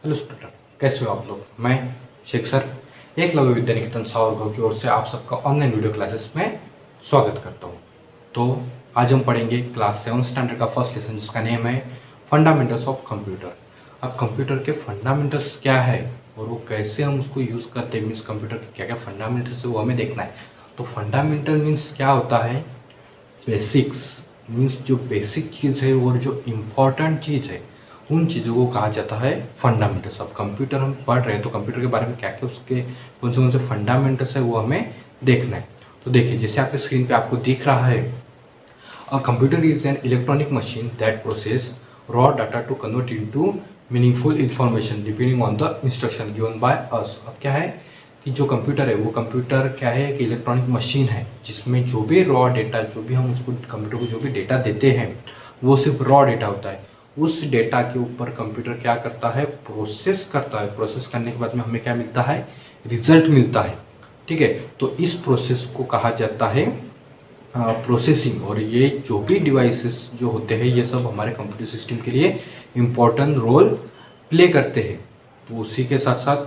Hello student, कैसे हो आप लोग। मैं शेख सर एकलव्य विद्या निकेतन सावरगांव की ओर से आप सबका ऑनलाइन वीडियो क्लासेस में स्वागत करता हूं। तो आज हम पढ़ेंगे क्लास 7 स्टैंडर्ड का फर्स्ट लेसन जिसका नेम है फंडामेंटल्स ऑफ कंप्यूटर। अब कंप्यूटर के फंडामेंटल्स क्या है और वो कैसे हम उसको यूज़ करते हैं, मीन्स कंप्यूटर के क्या क्या फंडामेंटल्स है वो हमें देखना है। तो फंडामेंटल मीन्स क्या होता है, बेसिक्स मीन्स जो बेसिक चीज़ है और जो इम्पोर्टेंट चीज़ है उन चीज़ों को कहा जाता है फंडामेंटल्स। अब कंप्यूटर हम पढ़ रहे हैं तो कंप्यूटर के बारे में क्या क्या उसके कौन से फंडामेंटल्स है वो हमें देखना है। तो देखिए, जैसे आपके स्क्रीन पे आपको दिख रहा है, a computer is an electronic machine that process raw data to convert into meaningful information depending on the instruction given by us. अब क्या है कि जो कंप्यूटर है वो कंप्यूटर क्या है कि इलेक्ट्रॉनिक मशीन है जिसमें जो भी रॉ डेटा, जो भी हम उसको कंप्यूटर को जो भी डेटा देते हैं वो सिर्फ रॉ डेटा होता है। उस डेटा के ऊपर कंप्यूटर क्या करता है, प्रोसेस करता है। प्रोसेस करने के बाद में हमें क्या मिलता है, रिजल्ट मिलता है। ठीक है, तो इस प्रोसेस को कहा जाता है प्रोसेसिंग। और ये जो भी डिवाइसेस जो होते हैं ये सब हमारे कंप्यूटर सिस्टम के लिए इम्पोर्टेंट रोल प्ले करते हैं। तो उसी के साथ साथ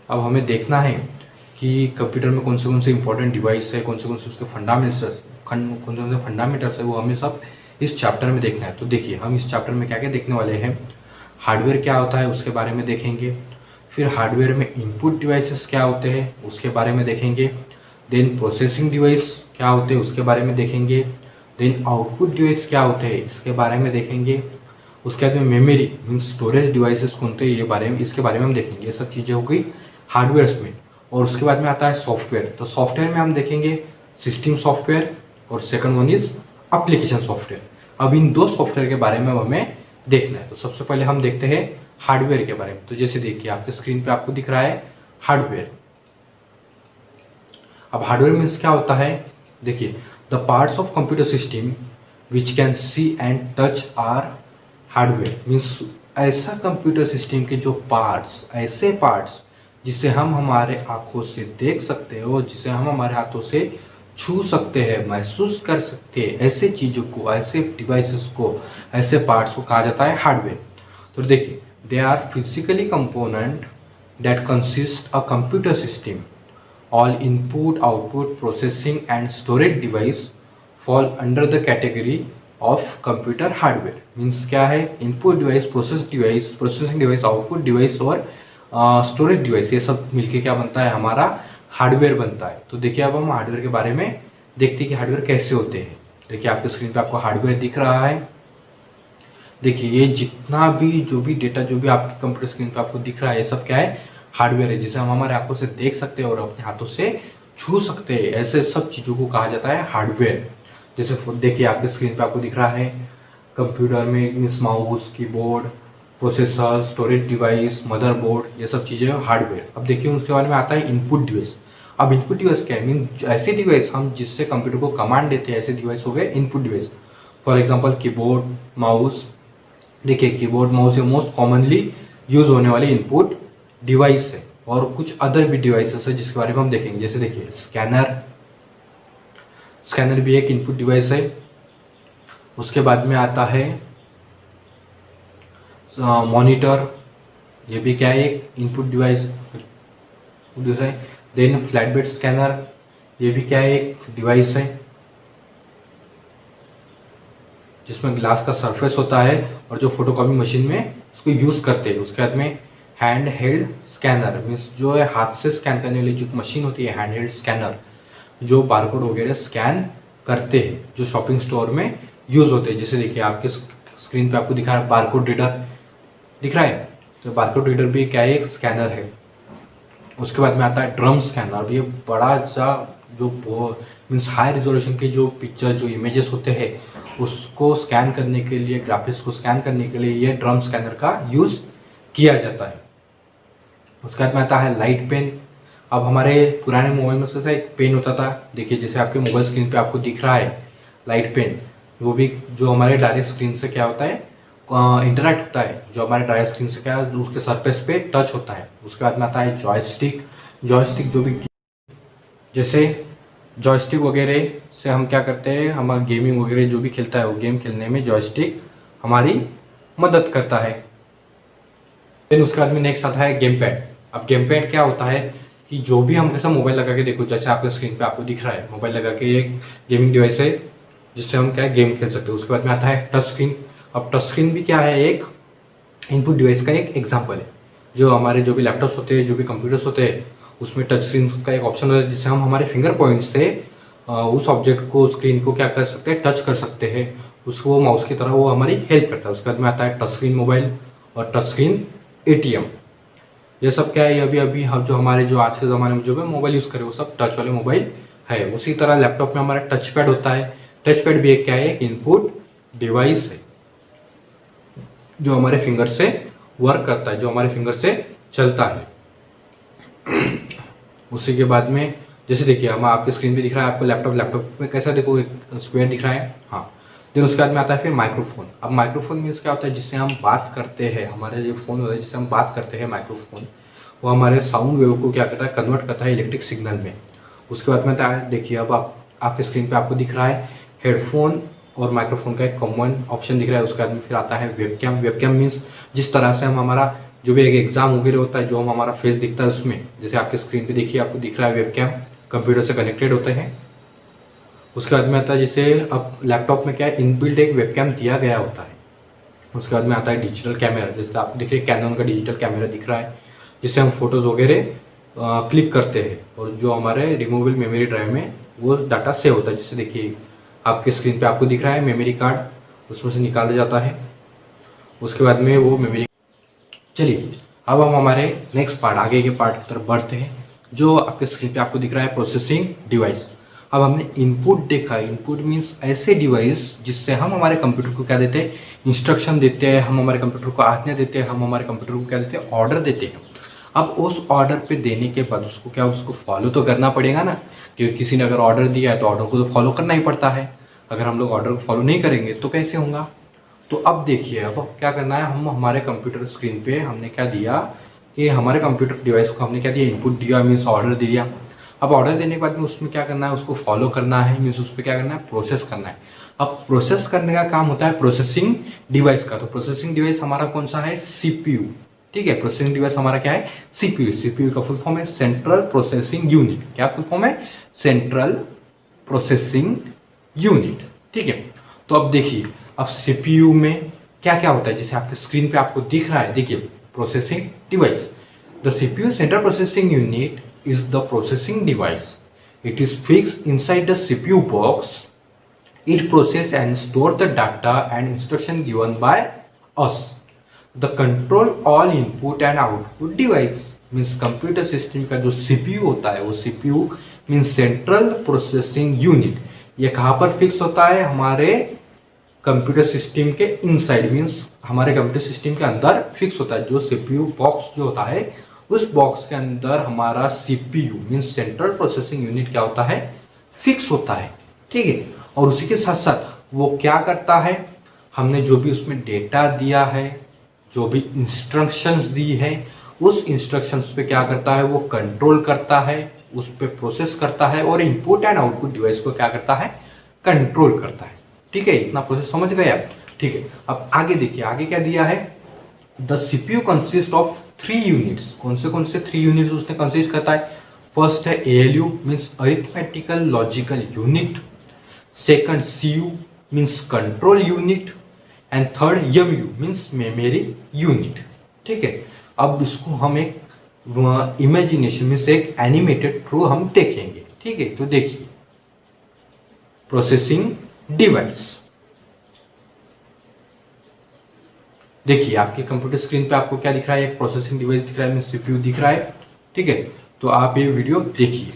अब हमें देखना है कि कंप्यूटर में कौन से इंपॉर्टेंट डिवाइस है, कौन से उसके फंडामेंटल्स है वो हमें सब इस चैप्टर में देखना है। तो देखिए, हम इस चैप्टर में क्या क्या देखने वाले हैं, हार्डवेयर क्या होता है उसके बारे में देखेंगे, फिर हार्डवेयर में इनपुट डिवाइसेस क्या होते हैं उसके बारे में देखेंगे, देन प्रोसेसिंग डिवाइस क्या होते हैं उसके बारे में देखेंगे, देन आउटपुट डिवाइस क्या होते हैं इसके बारे में देखेंगे, उसके बाद में मेमोरी मीन्स स्टोरेज डिवाइसेस कौन थे इसके बारे में हम देखेंगे। ये सब चीज़ें हो गई हार्डवेयर में। और उसके बाद में आता है सॉफ्टवेयर। तो सॉफ्टवेयर में हम देखेंगे सिस्टम सॉफ्टवेयर और second one is application software. अब इन दो सॉफ्टवेयर के बारे में हमें देखना है। तो सबसे पहले हम देखते हैं हार्डवेयर के बारे में। तो जैसे देखिए आपके स्क्रीन पे आपको दिख रहा है हार्डवेयर। अब हार्डवेयर मीन्स क्या होता है, देखिए the parts of computer system which can see and touch are hardware. Means ऐसा कंप्यूटर सिस्टम के जो पार्ट्स, ऐसे पार्ट्स जिसे हम हमारे आंखों से देख सकते हैं और जिसे हम हमारे हाथों से छू सकते हैं, महसूस कर सकते हैं, ऐसे चीज़ों को, ऐसे डिवाइसेस को, ऐसे पार्ट्स को कहा जाता है हार्डवेयर। तो देखिए, they are physically component that consist a computer system. All input, output, processing and storage device fall under the category of computer hardware. Means क्या है, input device, processing device, output device और storage device, ये सब मिलके क्या बनता है, हमारा हार्डवेयर बनता है। तो देखिए अब हम हार्डवेयर के बारे में देखते हैं कि हार्डवेयर कैसे होते हैं। देखिए आपके स्क्रीन पे आपको हार्डवेयर दिख रहा है। देखिए ये जितना भी जो भी डेटा जो भी आपके कंप्यूटर स्क्रीन पे आपको दिख रहा है ये सब क्या है, हार्डवेयर है जिसे हम हमारे आंखों से देख सकते हैं और अपने हाथों से छू सकते हैं। ऐसे सब चीज़ों को कहा जाता है हार्डवेयर। जैसे देखिए आपके स्क्रीन पे आपको दिख रहा है कंप्यूटर में means mouse, keyboard, processor, storage device, motherboard, ये सब चीज़ें हार्डवेयर। अब देखिए उसके बाद में आता है इनपुट डिवाइस। अब इनपुट डिवाइस क्या है, मीन ऐसे डिवाइस हम जिससे कंप्यूटर को कमांड देते हैं, ऐसे डिवाइस हो गए input device. For example keyboard, mouse. देखिए कीबोर्ड, माउस ये मोस्ट कॉमनली यूज होने वाले इनपुट डिवाइस है। और कुछ अदर भी डिवाइसेस है जिसके बारे में हम देखेंगे। जैसे देखिए स्कैनर भी एक इनपुट डिवाइस है। उसके बाद में आता है मॉनिटर, ये भी क्या है, एक इनपुट डिवाइस है। देन फ्लैट बेड स्कैनर, ये भी क्या है, एक डिवाइस है जिसमें ग्लास का सरफेस होता है और जो फोटोकॉपी मशीन में उसको यूज करते हैं। उसके बाद में हैंड हेल्ड स्कैनर मीन्स जो है हाथ से स्कैन करने वाली जो मशीन होती है, हैंड हेल्ड स्कैनर, जो बारकोड वगैरह स्कैन करते हैं, जो शॉपिंग स्टोर में यूज होते हैं। जैसे देखिए आपके स्क्रीन पे आपको दिखा रहा है बारकोड रीडर दिख रहा है, तो बारकोड रीडर भी क्या है, एक स्कैनर है। उसके बाद में आता है ड्रम स्कैनर। ये बड़ा सा जो मीन्स हाई रिजोल्यूशन के जो पिक्चर, जो इमेजेस होते हैं उसको स्कैन करने के लिए, ग्राफिक्स को स्कैन करने के लिए ये ड्रम स्कैनर का यूज किया जाता है। उसके बाद में आता है लाइट पेन। अब हमारे पुराने मोबाइल में से एक पेन होता था, देखिए जैसे आपके मोबाइल स्क्रीन पे आपको दिख रहा है लाइट पेन, वो भी जो हमारे डायरेक्ट स्क्रीन से क्या होता है, इंटरैक्ट होता है, जो हमारे डायरेक्ट स्क्रीन से क्या है उसके सरफेस पे टच होता है। उसके बाद में आता है जॉयस्टिक जो भी, जैसे जॉयस्टिक वगैरह से हम क्या करते हैं, हमारा गेमिंग वगैरह जो भी खेलता है वो गेम खेलने में जॉयस्टिक हमारी मदद करता है। देन उसके बाद में नेक्स्ट आता है गेम पैड। अब गेम पैड क्या होता है कि जो भी हम कैसा मोबाइल लगा के देखो, जैसे आपके स्क्रीन पे आपको दिख रहा है मोबाइल लगा के एक गेमिंग डिवाइस है जिससे हम क्या है गेम खेल सकते हैं। उसके बाद में आता है टच स्क्रीन। अब टच स्क्रीन भी क्या है, एक इनपुट डिवाइस का एक एग्जाम्पल है। जो हमारे जो भी लैपटॉप्स होते हैं, जो भी कंप्यूटर्स होते हैं, उसमें टच स्क्रीन का एक ऑप्शन होता है जिससे हम हमारे फिंगर पॉइंट से उस ऑब्जेक्ट को, स्क्रीन को क्या कर सकते हैं, टच कर सकते हैं। उसको माउस की तरह वो हमारी हेल्प करता है। उसके बाद में आता है टच स्क्रीन मोबाइल और टच स्क्रीन एटीएम। ये सब क्या है, अभी अभी हम जो हमारे जो आज के ज़माने में जो भी मोबाइल यूज़ करें वो सब टच वाले मोबाइल है। उसी तरह लैपटॉप में हमारा टच पैड होता है। टच पैड भी एक क्या है, एक इनपुट डिवाइस है जो हमारे फिंगर से वर्क करता है, जो हमारे फिंगर से चलता है। उसी के बाद में जैसे देखिए हम आपके स्क्रीन पे दिख रहा है आपको लैपटॉप में कैसा देखो एक स्क्वायर दिख रहा है। हाँ, फिर उसके बाद में आता है फिर माइक्रोफोन। अब माइक्रोफोन मीन्स क्या होता है, जिससे हम बात करते हैं, हमारे जो फोन होता है जिससे हम बात करते हैं माइक्रोफोन, वो हमारे साउंड वेव को क्या करता है, कन्वर्ट करता है इलेक्ट्रिक सिग्नल में। उसके बाद में आता है देखिए अब आपके स्क्रीन पे आपको दिख रहा है हेडफोन और माइक्रोफोन का एक कॉमन ऑप्शन दिख रहा है। उसके बाद में फिर आता है वेबकैम। वेबकैम मीन्स जिस तरह से हम हमारा जो भी एक एग्जाम वगैरह होता है, जो हम हमारा फेस दिखता है उसमें, जैसे आपके स्क्रीन पे देखिए आपको दिख रहा है वेबकैम, कंप्यूटर से कनेक्टेड होते हैं। उसके बाद में आता है जैसे अब लैपटॉप में क्या है, इनबिल्ट एक वेबकैम दिया गया होता है। उसके बाद में आता है डिजिटल कैमरा। जैसे आप देखिए कैनन का डिजिटल कैमरा दिख रहा है जिससे हम फोटोज वगैरह क्लिक करते हैं और जो हमारे रिमूवेबल मेमोरी ड्राइव में वो डाटा सेव होता है। जैसे देखिए आपके स्क्रीन पे आपको दिख रहा है मेमोरी कार्ड, उसमें से निकाला जाता है। उसके बाद में वो मेमोरी, चलिए अब हम हमारे नेक्स्ट पार्ट, आगे के पार्ट की तरफ बढ़ते हैं। जो आपके स्क्रीन पे आपको दिख रहा है प्रोसेसिंग डिवाइस। अब हमने इनपुट देखा। इनपुट मीन्स ऐसे डिवाइस जिससे हम हमारे कंप्यूटर को क्या देते हैं, इंस्ट्रक्शन देते हैं, हम हमारे कंप्यूटर को आज्ञा देते हैं, हम हमारे कंप्यूटर को क्या देते हैं, ऑर्डर देते हैं। अब उस ऑर्डर पे देने के बाद उसको क्या, उसको फॉलो तो करना पड़ेगा ना, क्योंकि किसी ने अगर ऑर्डर दिया है तो ऑर्डर को तो फॉलो करना ही पड़ता है। अगर हम लोग ऑर्डर को फॉलो नहीं करेंगे तो कैसे होगा। तो अब देखिए अब क्या करना है, हम हमारे कंप्यूटर स्क्रीन पे हमने क्या दिया कि हमारे कंप्यूटर डिवाइस को हमने क्या दिया, इनपुट दिया, मीन्स ऑर्डर दिया। अब ऑर्डर देने के बाद में उसमें क्या करना है, उसको फॉलो करना है, मीन्स उस पर क्या करना है, प्रोसेस करना है। अब प्रोसेस करने का काम होता है प्रोसेसिंग डिवाइस का। तो प्रोसेसिंग डिवाइस हमारा कौन सा है, सीपीयू। ठीक है, प्रोसेसिंग डिवाइस हमारा क्या है, सीपीयू। सीपीयू का फुल फॉर्म है सेंट्रल प्रोसेसिंग यूनिट। क्या फुल फॉर्म है, सेंट्रल प्रोसेसिंग यूनिट। ठीक है, तो अब देखिए अब सीपीयू में क्या क्या होता है, जैसे आपके स्क्रीन पे आपको दिख रहा है, देखिए processing device. The CPU central processing unit is the processing device. It is fixed inside the CPU box. It processes and stores the data and instruction given by us. The control all input and output device means computer system का जो CPU होता है वो CPU means central processing unit. ये कहाँ पर fix होता है, हमारे कंप्यूटर सिस्टम के इनसाइड, मीन्स हमारे कंप्यूटर सिस्टम के अंदर फिक्स होता है। जो CPU बॉक्स जो होता है उस बॉक्स के अंदर हमारा CPU means central processing unit क्या होता है, फिक्स होता है। ठीक है, और उसी के साथ साथ वो क्या करता है, हमने जो भी उसमें डेटा दिया है, जो भी इंस्ट्रक्शंस दी है, उस इंस्ट्रक्शंस पे क्या करता है, वो कंट्रोल करता है, उस पे प्रोसेस करता है और इनपुट एंड आउटपुट डिवाइस को क्या करता है, कंट्रोल करता है। ठीक है, इतना प्रोसेस समझ गए आप। ठीक है, अब आगे देखिए आगे क्या दिया है, the CPU consist of 3 units. कौन से 3 यूनिट्स उसने कंसिस्ट करता है, फर्स्ट है ALU means arithmetical logical unit, second CU means control unit and third MU means memory unit. ठीक है, अब इसको हम एक इमेजिनेशन मीन्स एक एनिमेटेड थ्रू हम देखेंगे। ठीक है, तो देखिए प्रोसेसिंग डिवाइस, देखिए आपके कंप्यूटर स्क्रीन पे आपको क्या दिख रहा है, एक प्रोसेसिंग डिवाइस दिख रहा है, सीपीयू दिख रहा है। ठीक है, तो आप ये वीडियो देखिए।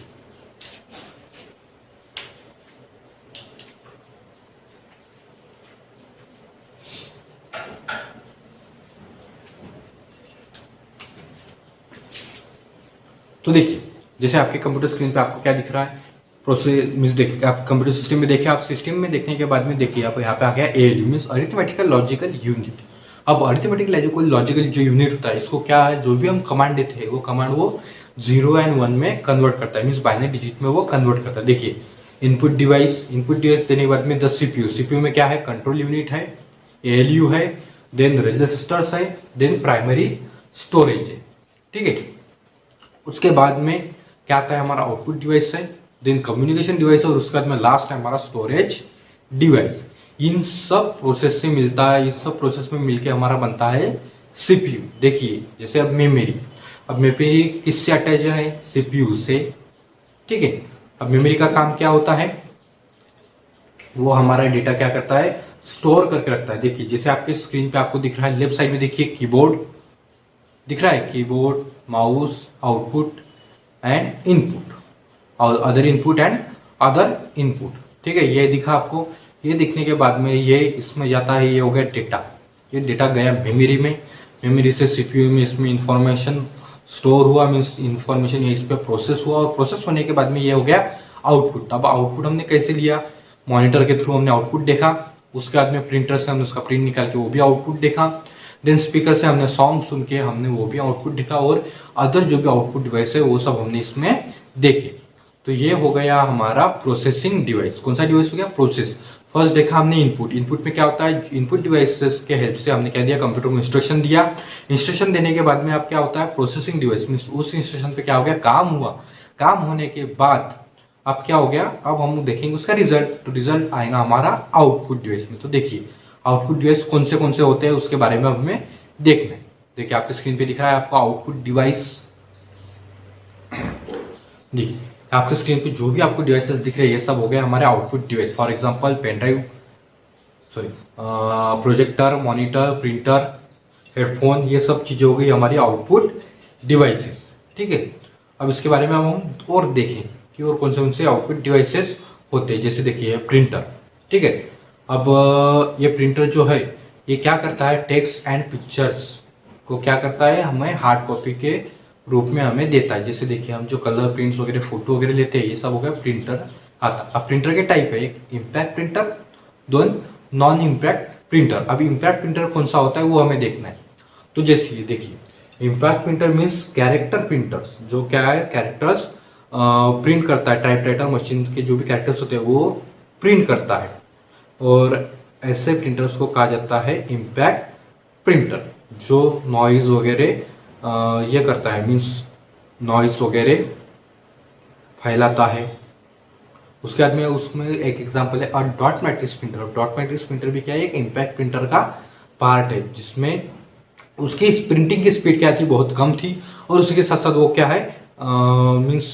तो देखिए जैसे आपके कंप्यूटर स्क्रीन पे आपको क्या दिख रहा है, प्रोसेस मीन्स देखिए आप कंप्यूटर सिस्टम में देखिए, आप सिस्टम में देखने के बाद में देखिए आप यहाँ पे आ गया ALU means arithmetical logical unit. अब अरिथमेटिकल लॉजिकल जो यूनिट होता है इसको क्या है, जो भी हम कमांड देते हैं वो कमांड वो 0 और 1 में कन्वर्ट करता है, मीन्स बाइनरी डिजिट में वो कन्वर्ट करता है। देखिए इनपुट डिवाइस देने के बाद में द सीपीयू में क्या है, कंट्रोल यूनिट है, एएलयू है, देन रजिस्टर्स है, देन प्राइमरी स्टोरेज है, ठीक है। उसके बाद में क्या आता है, हमारा आउटपुट डिवाइस है, देन कम्युनिकेशन डिवाइस है, और उसके बाद में लास्ट है हमारा स्टोरेज डिवाइस। इन सब प्रोसेस से मिलता है, इस सब प्रोसेस में मिलके हमारा बनता है सीपीयू। देखिए जैसे अब मेमोरी किससे अटैच है, सीपीयू से, ठीक है। अब मेमोरी का काम क्या होता है, वो हमारा डेटा क्या करता है, स्टोर करके रखता है। देखिए जैसे आपके स्क्रीन पे आपको दिख रहा है, लेफ्ट साइड में देखिए कीबोर्ड दिख रहा है, keyboard, mouse, output and input, और other input and other input, ठीक है। ये दिखा आपको। ये दिखने के बाद में ये इसमें जाता है, ये हो गया डेटा। ये डेटा गया मेमोरी में, मेमोरी से सीपीयू में, इसमें इंफॉर्मेशन स्टोर हुआ, मीन्स इंफॉर्मेशन ये इस पर प्रोसेस हुआ, और प्रोसेस होने के बाद में ये हो गया आउटपुट। अब आउटपुट हमने कैसे लिया, मॉनिटर के थ्रू हमने आउटपुट देखा, उसके बाद में प्रिंटर से हमने उसका प्रिंट निकाल के वो भी आउटपुट देखा, देन स्पीकर से हमने सॉन्ग सुन के हमने वो भी आउटपुट देखा, और अदर जो भी आउटपुट डिवाइस है वो सब हमने इसमें देखे। तो ये हो गया हमारा प्रोसेसिंग डिवाइस। कौन सा डिवाइस हो गया, प्रोसेस। फर्स्ट देखा हमने इनपुट। इनपुट में क्या होता है, इनपुट डिवाइसेस के हेल्प से हमने क्या दिया, कंप्यूटर को इंस्ट्रक्शन दिया। इंस्ट्रक्शन देने के बाद में अब क्या होता है, प्रोसेसिंग डिवाइस मीन्स उस इंस्ट्रक्शन पे क्या हो गया, काम हुआ। काम होने के बाद अब क्या हो गया, अब हम देखेंगे उसका रिजल्ट। तो रिजल्ट आएगा हमारा आउटपुट डिवाइस में। तो देखिए आउटपुट डिवाइस कौन से होते हैं उसके बारे में हमें देखना है। देखिए आपके स्क्रीन पे दिख रहा है आपका आउटपुट डिवाइस। देखिए आपके स्क्रीन पे जो भी आपको डिवाइसेस दिख रहे हैं ये सब हो गए हमारे output device. For example pen drive, projector, monitor, printer, headphone, ये सब चीजें हो गई हमारी आउटपुट डिवाइसेस, ठीक है। अब इसके बारे में हम और देखें कि और कौन से आउटपुट डिवाइसेस होते हैं। जैसे देखिए प्रिंटर, ठीक है। अब ये प्रिंटर जो है ये क्या करता है, टेक्स्ट एंड पिक्चर्स को क्या करता है, हमें हार्ड कॉपी के रूप में हमें देता है। जैसे देखिए हम जो कलर प्रिंट्स वगैरह, फोटो वगैरह लेते हैं, ये सब हो गया प्रिंटर आता। अब प्रिंटर के टाइप है, एक इम्पैक्ट प्रिंटर, दो नॉन इम्पैक्ट प्रिंटर। अब इम्पैक्ट प्रिंटर कौन सा होता है वो हमें देखना है। तो जैसे ये देखिए impact printer means character printers, जो क्या है कैरेक्टर्स प्रिंट करता है। टाइपराइटर मशीन के जो भी कैरेक्टर्स होते हैं वो प्रिंट करता है, और ऐसे प्रिंटर्स को कहा जाता है इम्पैक्ट प्रिंटर, जो नॉइज वगैरह ये करता है, मीन्स नॉइज वगैरह फैलाता है। उसके बाद में उसमें एक एग्जांपल है dot matrix printer. Dot matrix printer भी क्या है, एक इम्पैक्ट प्रिंटर का पार्ट है, जिसमें उसकी प्रिंटिंग की स्पीड क्या थी, बहुत कम थी, और उसी के साथ साथ वो क्या है मीन्स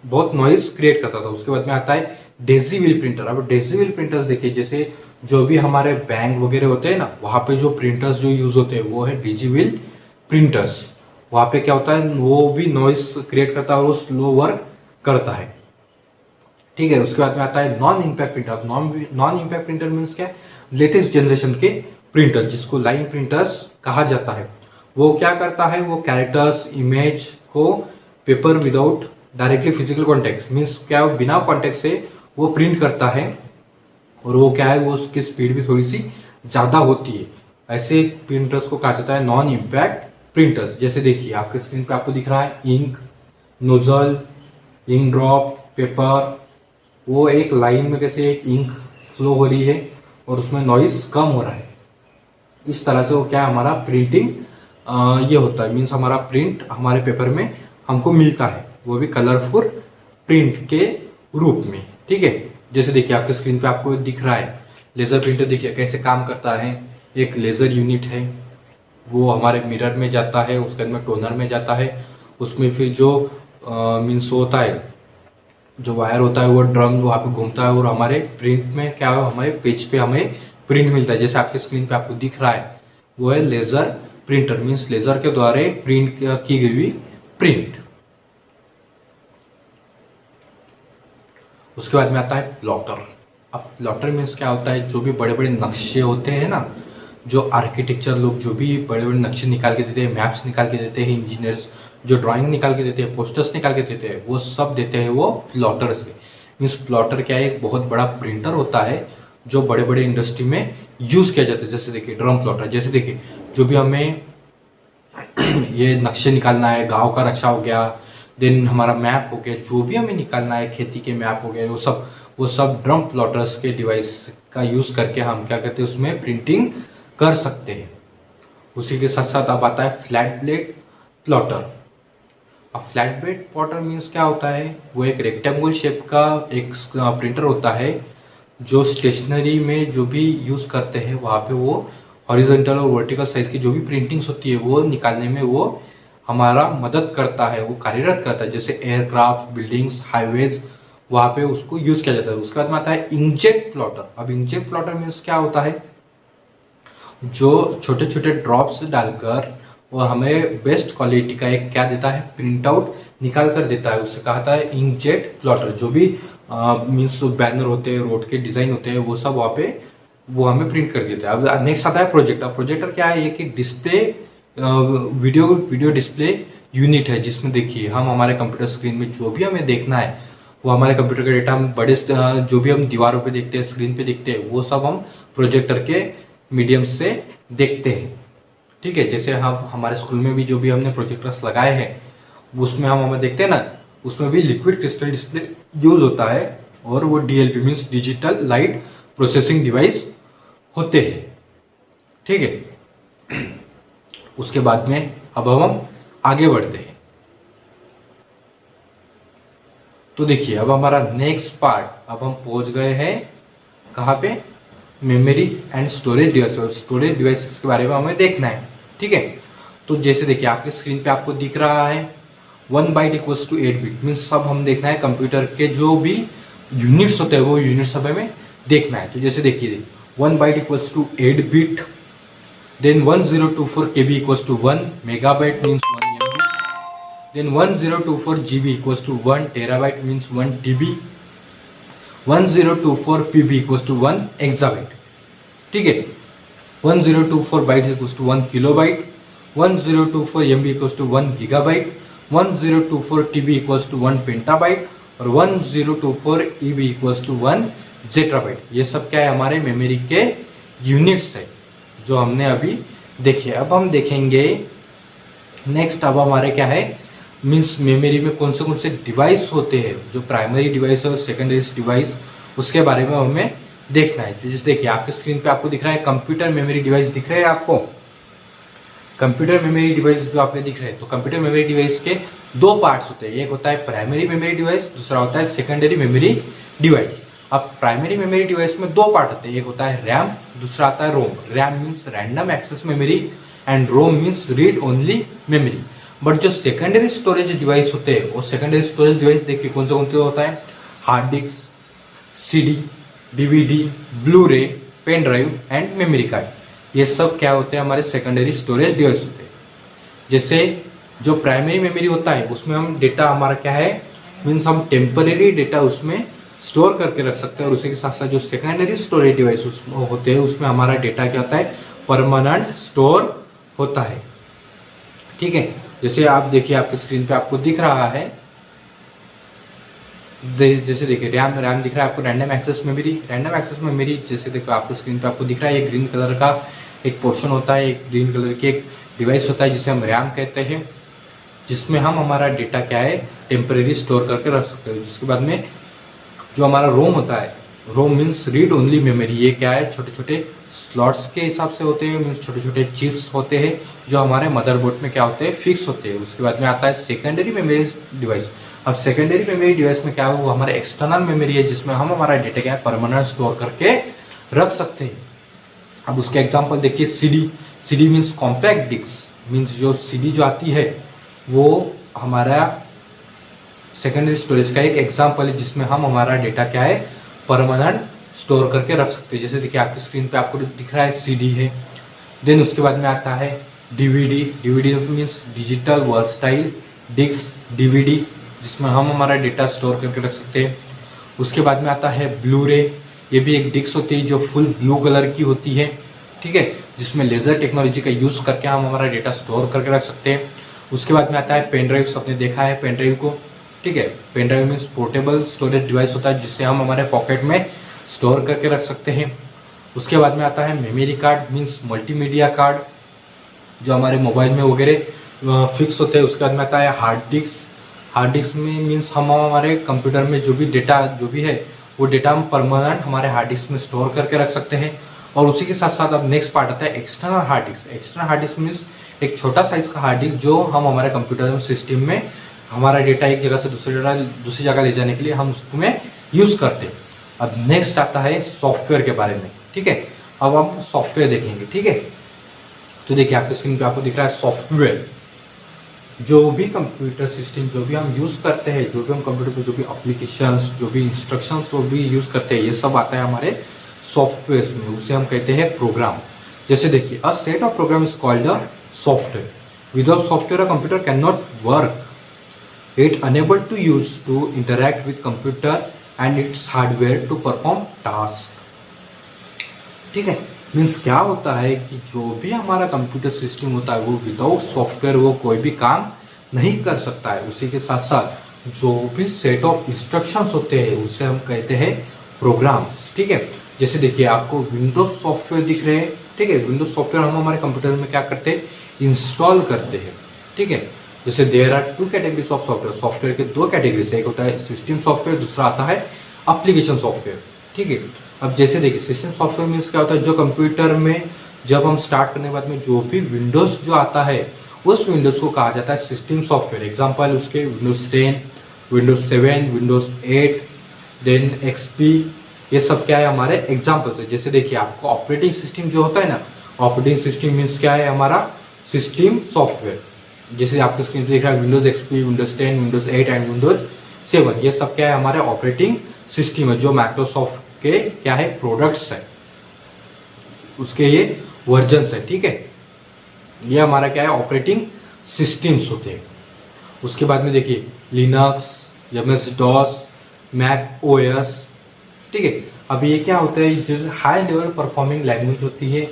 बहुत नॉइज क्रिएट करता था। उसके बाद में आता है डेजी व्हील प्रिंटर। अब डेजी व्हील प्रिंटर्स देखिए, जैसे जो भी हमारे बैंक वगैरह होते हैं ना, वहां पे जो प्रिंटर्स जो यूज होते हैं वो है डेजी व्हील प्रिंटर्स। वहां पे क्या होता है, वो भी नॉइस क्रिएट करता है और वो स्लो वर्क करता है, ठीक है। उसके बाद में आता है non impact printer. Non impact printer means क्या है, लेटेस्ट जनरेशन के प्रिंटर, जिसको लाइन प्रिंटर्स कहा जाता है। वो क्या करता है, वो कैरेक्टर्स, इमेज को paper without directly physical contact means क्या, बिना कॉन्टेक्ट से वो प्रिंट करता है, और वो क्या है, वो उसकी स्पीड भी थोड़ी सी ज्यादा होती है। ऐसे प्रिंटर्स को कहा जाता है नॉन इम्पैक्ट प्रिंटर्स। जैसे देखिए आपके स्क्रीन पे आपको दिख रहा है ink, nozzle, ink drop, paper, वो एक लाइन में कैसे एक इंक फ्लो हो रही है और उसमें नॉइज कम हो रहा है। इस तरह से वो क्या हमारा प्रिंटिंग ये होता है, मीन्स हमारा प्रिंट हमारे पेपर में हमको मिलता है, वो भी कलरफुल प्रिंट के रूप में, ठीक है। जैसे देखिए आपके स्क्रीन पे आपको दिख रहा है लेजर प्रिंटर। देखिए कैसे काम करता है, एक लेजर यूनिट है, वो हमारे मिरर में जाता है, उसके बाद में टोनर में जाता है, उसमें फिर जो मीन्स होता है, जो वायर होता है वो ड्रम वहाँ पे घूमता है, और हमारे प्रिंट में क्या है, हमारे पेज पे हमें प्रिंट मिलता है। जैसे आपके स्क्रीन पे आपको दिख रहा है वो है लेजर प्रिंटर, मीन्स लेजर के द्वारा प्रिंट की गई हुई प्रिंट। उसके बाद में आता है प्लॉटर। अब प्लॉटर मीन्स क्या होता है, जो भी बड़े बड़े नक्शे होते हैं ना, जो आर्किटेक्चर लोग जो भी बड़े बड़े नक्शे निकाल के देते हैं, मैप्स निकाल के देते हैं, इंजीनियर्स जो ड्राइंग निकाल के देते हैं, पोस्टर्स निकाल के देते हैं, वो सब देते हैं वो प्लॉटर से। मीन्स प्लॉटर क्या है, एक बहुत बड़ा प्रिंटर होता है जो बड़े बड़े इंडस्ट्री में यूज किया जाता है। जैसे देखिए ड्रम प्लॉटर, जैसे देखिए जो भी हमें ये नक्शे निकालना है, गांव का नक्शा हो गया, देन हमारा मैप हो गया, जो भी हमें निकालना है, खेती के मैप हो गए, वो सब ड्रम प्लॉटर्स के डिवाइस का यूज करके हम क्या करते हैं, उसमें प्रिंटिंग कर सकते हैं। उसी के साथ साथ अब आता है फ्लैट प्लेट प्लॉटर। अब फ्लैट बेड प्लॉटर मीन्स क्या होता है, वो एक रेक्टेंगुलर शेप का एक प्रिंटर होता है जो स्टेशनरी में जो भी यूज करते हैं वहाँ पे वो हॉरिजॉन्टल और वर्टिकल साइज की जो भी प्रिंटिंग्स होती है वो निकालने में वो हमारा मदद करता है, वो कार्यरत करता है। जैसे एयरक्राफ्ट, बिल्डिंग्स, हाईवेज, वहाँ पे उसको यूज किया जाता है। उसके बाद में आता है इंकजेट प्लॉटर। अब इंकजेट प्लॉटर मीन्स क्या होता है, जो छोटे छोटे ड्रॉप्स डालकर वो हमें बेस्ट क्वालिटी का एक क्या देता है, प्रिंट आउट निकाल कर देता है। उससे कहा है इंकजेट प्लॉटर। जो भी मीन्स बैनर होते हैं, रोड के डिजाइन होते हैं, वो सब वहाँ पे वो हमें प्रिंट कर देता है। अब नेक्स्ट आता है प्रोजेक्टर। प्रोजेक्टर क्या है, ये कि डिस्प्ले वीडियो डिस्प्ले यूनिट है, जिसमें देखिए हम हमारे कंप्यूटर स्क्रीन में जो भी हमें देखना है वो हमारे कंप्यूटर का डेटा हम बड़े जो भी हम दीवारों पे देखते हैं, स्क्रीन पे देखते हैं, वो सब हम प्रोजेक्टर के मीडियम से देखते हैं। ठीक है, जैसे हम हमारे स्कूल में भी जो भी हमने प्रोजेक्टर्स लगाए हैं उसमें हमें देखते हैं ना, उसमें भी लिक्विड क्रिस्टल डिस्प्ले यूज होता है और वो DLP means digital light processing device होते हैं। ठीक है, उसके बाद में अब हम आगे बढ़ते हैं। तो देखिए अब हमारा नेक्स्ट पार्ट, अब हम पहुंच गए हैं कहाँ पे, memory and storage device. Storage devices के बारे में हमें देखना है। ठीक है, तो जैसे देखिए आपके स्क्रीन पे आपको दिख रहा है 1 byte equals to 8 bit means सब हम देखना है कंप्यूटर के जो भी यूनिट्स होते हैं वो यूनिट्स सब हमें देखना है। तो जैसे देखिए 1 byte equals to 8 bit, then 1024 KB equals to 1 megabyte means 1 MB, then 1024 GB equals to 1 terabyte means 1 TB, 1024 PB equals to 1 exabyte. ठीक है, 1024 bytes equals to 1 kilobyte, 1024 MB equals to 1 gigabyte, 1024 TB equals to 1 pentabyte और 1024 EB equals to 1 जेट्राबाइट। ये सब क्या है, हमारे memory के units है जो हमने अभी देखे। अब हम देखेंगे नेक्स्ट, अब हमारे क्या है मीन्स मेमोरी में कौन से डिवाइस होते हैं, जो प्राइमरी डिवाइस और सेकेंडरी डिवाइस, उसके बारे में हमें देखना है। तो जैसे देखिए आपके स्क्रीन पे आपको दिख रहा है कंप्यूटर मेमोरी डिवाइस दिख रहे हैं आपको, कंप्यूटर मेमोरी डिवाइस जो आपने दिख रहे हैं। तो कंप्यूटर मेमोरी डिवाइस के दो पार्ट्स होते हैं, एक होता है प्राइमरी मेमोरी डिवाइस, दूसरा होता है सेकेंडरी मेमोरी डिवाइस। अब प्राइमरी मेमोरी डिवाइस में दो पार्ट होते हैं, एक होता है रैम, दूसरा आता है ROM. RAM means random access memory and ROM means read only memory. But जो सेकेंडरी स्टोरेज डिवाइस होते हैं वो सेकेंडरी स्टोरेज डिवाइस देखिए कौन से होता है, hard disk, CD, DVD, Blu-ray, pen drive and memory card. ये सब क्या होते हैं, हमारे सेकेंडरी स्टोरेज डिवाइस होते हैं। जैसे जो प्राइमरी मेमोरी होता है उसमें हम डेटा हमारा क्या है मीन्स हम टेम्परेरी डेटा उसमें स्टोर करके रख सकते हैं, और उसी के साथ साथ जो सेकेंडरी स्टोरेज डिवाइस होते हैं उसमें हमारा डेटा क्या होता है, परमानेंट स्टोर होता है। ठीक है, जैसे आप देखिए आपके स्क्रीन पे आपको दिख रहा है, जैसे देखिए रैम दिख रहा है आपको, random access memory. Random access memory जैसे देखो आपके स्क्रीन पे आपको दिख रहा है, एक ग्रीन कलर का एक पोर्शन होता है, एक ग्रीन कलर की एक डिवाइस होता है जिसे हम रैम कहते हैं, जिसमें हम हमारा डेटा क्या है टेम्परेरी स्टोर करके रख सकते हैं। जिसके बाद में जो हमारा रोम होता है, रोम मीन्स रीड ओनली मेमोरी। ये क्या है, छोटे छोटे स्लॉट्स के हिसाब से होते हैं, मीन्स छोटे छोटे चिप्स होते हैं जो हमारे मदरबोर्ड में क्या होते हैं, फिक्स होते हैं। उसके बाद में आता है सेकेंडरी मेमोरी डिवाइस। अब सेकेंडरी मेमोरी डिवाइस में क्या है, वो हमारे एक्सटर्नल मेमोरी है जिसमें हम हमारा डेटा क्या है परमानेंट स्टोर करके रख सकते हैं। अब उसके एग्जांपल देखिए, CD means compact disc, means जो CD जो आती है वो हमारा सेकेंडरी स्टोरेज का एक एग्जांपल है जिसमें हम हमारा डेटा क्या है परमानेंट स्टोर करके रख सकते हैं। जैसे देखिए आपकी स्क्रीन पे आपको दिख रहा है CD है। देन उसके बाद में आता है DVD means digital versatile disc DVD, जिसमें हम हमारा डेटा स्टोर करके रख सकते हैं। उसके बाद में आता है ब्लू रे, ये भी एक डिस्क होती है जो फुल ब्लू कलर की होती है। ठीक है, जिसमें लेजर टेक्नोलॉजी का यूज करके हम हमारा डेटा स्टोर करके रख सकते हैं। उसके बाद में आता है पेन ड्राइव, सबने देखा है पेन ड्राइव को। ठीक है, pen drive means portable storage device होता है जिससे हम हमारे पॉकेट में स्टोर करके रख सकते हैं। उसके बाद में आता है memory card means multimedia card, जो हमारे मोबाइल में वगैरह फिक्स होते हैं। उसके बाद में आता है हार्ड डिस्क में मीन्स हम हमारे कंप्यूटर में जो भी डेटा जो भी है वो डेटा हम परमानेंट हमारे हार्ड डिस्क में स्टोर करके रख सकते हैं। और उसी के साथ साथ अब नेक्स्ट पार्ट आता है external hard disk. External hard disk means एक छोटा साइज का हार्ड डिस्क जो हम हमारे कंप्यूटर सिस्टम में हमारा डेटा एक जगह से दूसरी जगह ले जाने के लिए हम उसमें यूज करते हैं। अब नेक्स्ट आता है सॉफ्टवेयर के बारे में, ठीक है। अब हम सॉफ्टवेयर देखेंगे, ठीक है। तो देखिए आपके स्क्रीन पे आपको दिख रहा है सॉफ्टवेयर। जो भी कंप्यूटर सिस्टम जो भी हम यूज करते हैं, जो भी हम कंप्यूटर पे जो भी एप्लीकेशंस, जो भी इंस्ट्रक्शंस वो भी यूज करते हैं, ये सब आता है हमारे सॉफ्टवेयर में। उसे हम कहते हैं प्रोग्राम। जैसे देखिए a set of program is called a software. Without software a computer can not work. It enable to use to interact with computer and its hardware to perform task, ठीक है। Means क्या होता है कि जो भी हमारा कंप्यूटर सिस्टम होता है वो विदाउट सॉफ्टवेयर वो कोई भी काम नहीं कर सकता है। उसी के साथ साथ जो भी सेट ऑफ इंस्ट्रक्शंस होते हैं उसे हम कहते हैं प्रोग्राम्स, ठीक है। जैसे देखिए आपको विंडोज सॉफ्टवेयर दिख रहे हैं, ठीक है। विंडोज सॉफ्टवेयर हम हमारे कंप्यूटर में क्या करते हैं, इंस्टॉल करते हैं, ठीक है। जैसे there are two categories of software. Software के दो कैटेगरीज, एक होता है सिस्टम सॉफ्टवेयर, दूसरा आता है एप्लीकेशन सॉफ्टवेयर, ठीक है। अब जैसे देखिए सिस्टम सॉफ्टवेयर मीन्स क्या होता है, जो कंप्यूटर में जब हम स्टार्ट करने के बाद में जो भी विंडोज जो आता है उस विंडोज को कहा जाता है सिस्टम सॉफ्टवेयर। एग्जांपल उसके Windows 10, Windows 7, Windows 8, then XP, ये सब क्या है हमारे एग्जांपल्स है। जैसे देखिए आपको ऑपरेटिंग सिस्टम जो होता है ना, ऑपरेटिंग सिस्टम मीन्स क्या है हमारा सिस्टम सॉफ्टवेयर। जैसे आपके स्क्रीन पे दिख रहा है Windows XP, Windows 10, Windows 8 and Windows 7, ये सब क्या है हमारे ऑपरेटिंग सिस्टम है, जो माइक्रोसॉफ्ट के क्या है प्रोडक्ट्स है, उसके ये वर्जन्स है, ठीक है। ये हमारा क्या है ऑपरेटिंग सिस्टम्स होते हैं। उसके बाद में देखिए Linux, MS DOS, Mac OS, ठीक है। अब ये क्या होता है, जो हाई लेवल परफॉर्मिंग लैंग्वेज होती है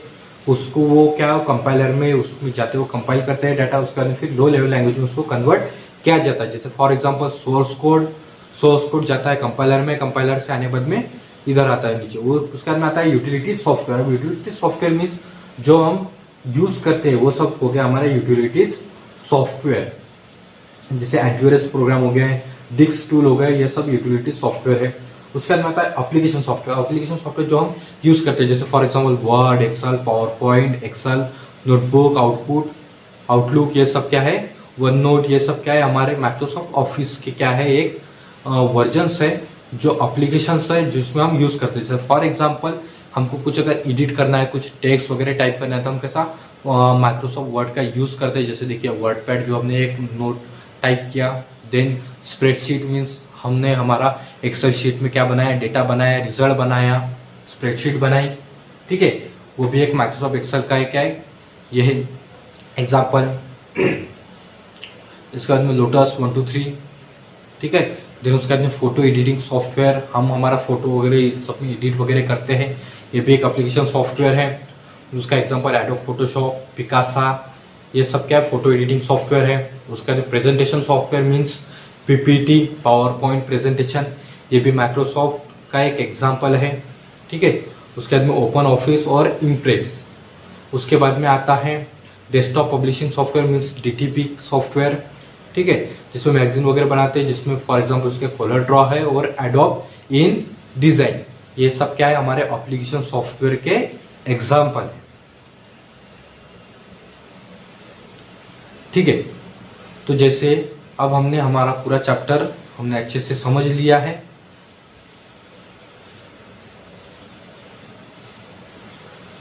उसको वो क्या कंपाइलर में उसमें जाते हुए कंपाइल करते हैं डाटा, उसके बाद फिर लो लेवल लैंग्वेज में उसको कन्वर्ट किया जाता है। जैसे फॉर एग्जांपल सोर्स कोड जाता है कंपाइलर में, कंपाइलर से आने बाद में इधर आता है नीचे, वो उसके बाद में आता है utility software. Utility software means जो हम यूज करते हैं वो सब हो गया हमारा यूटिलिटी सॉफ्टवेयर। जैसे एंटीवायरस प्रोग्राम हो गया है, डिस्क टूल हो गया, ये सब यूटिलिटी सॉफ्टवेयर है। उसके बाद में आता है एप्लीकेशन सॉफ्टवेयर। एप्लीकेशन सॉफ्टवेयर जो हम यूज करते हैं, जैसे for example Word, Excel, PowerPoint, Excel, notebook, Outlook, ये सब क्या है, वन नोट, ये सब क्या है हमारे माइक्रोसॉफ्ट ऑफिस के क्या है एक वर्जन्स है, जो एप्लीकेशंस है जिसमें हम यूज करते हैं। जैसे फॉर एग्जांपल हमको कुछ अगर एडिट करना है, कुछ टेक्स्ट वगैरह टाइप करना है, तो हम कैसा माइक्रोसॉफ्ट वर्ड का यूज करते हैं। जैसे देखिए वर्ड पैड जो हमने एक नोट टाइप किया, देन स्प्रेडशीट मीन्स हमने हमारा एक्सेल शीट में क्या बनाया, डेटा बनाया, रिजल्ट बनाया, स्प्रेडशीट बनाई, ठीक है। वो भी एक माइक्रोसॉफ्ट एक्सेल का है, क्या है ये है एग्जाम्पल। इसके बाद में लोटस 1 2 3, ठीक है। देन उसके बाद में फोटो एडिटिंग सॉफ्टवेयर, हम हमारा फोटो वगैरह सब में एडिट वगैरह करते हैं, ये भी एक एप्लीकेशन सॉफ्टवेयर है। उसका एग्जांपल एडोब फोटोशॉप, पिकासा, ये सब क्या है फोटो एडिटिंग सॉफ्टवेयर है। उसके बाद presentation software means PPT, power point presentation, ये भी माइक्रोसॉफ्ट का एक एग्जाम्पल है, ठीक है। उसके बाद में ओपन ऑफिस और इम्प्रेस। उसके बाद में आता है desktop publishing software means DTP software, ठीक है, जिसमें मैगजीन वगैरह बनाते हैं, जिसमें फॉर एग्जांपल उसके कलर ड्रॉ है और एडोब इन डिजाइन, ये सब क्या है हमारे एप्लीकेशन सॉफ्टवेयर के एग्जाम्पल है, ठीक है। तो जैसे अब हमने हमारा पूरा चैप्टर हमने अच्छे से समझ लिया है।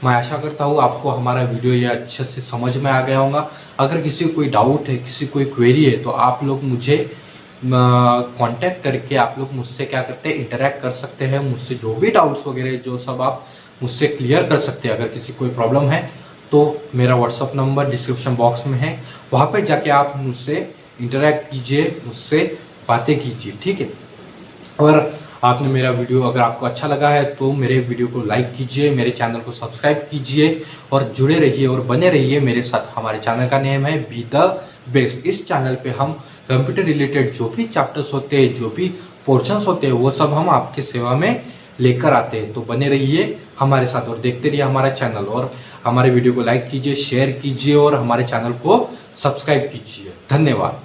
मैं आशा करता हूँ आपको हमारा वीडियो ये अच्छे से समझ में आ गया होगा। अगर किसी को कोई डाउट है, किसी कोई क्वेरी है, तो आप लोग मुझे कांटेक्ट करके आप लोग मुझसे क्या करते हैं, इंटरेक्ट कर सकते हैं। मुझसे जो भी डाउट्स वगैरह जो सब आप मुझसे क्लियर कर सकते हैं। अगर किसी कोई प्रॉब्लम है तो मेरा व्हाट्सअप नंबर डिस्क्रिप्शन बॉक्स में है, वहाँ पे जाके आप मुझसे इंटरेक्ट कीजिए, मुझसे बातें कीजिए, ठीक है। और आपने मेरा वीडियो अगर आपको अच्छा लगा है तो मेरे वीडियो को लाइक कीजिए, मेरे चैनल को सब्सक्राइब कीजिए और जुड़े रहिए और बने रहिए मेरे साथ। हमारे चैनल का नेम है बी द बेस्ट। इस चैनल पे हम कंप्यूटर रिलेटेड जो भी चैप्टर्स होते हैं, जो भी पोर्शंस होते हैं, वो सब हम आपके सेवा में लेकर आते हैं। तो बने रहिए हमारे साथ और देखते रहिए हमारा चैनल, और हमारे वीडियो को लाइक कीजिए, शेयर कीजिए और हमारे चैनल को सब्सक्राइब कीजिए। धन्यवाद।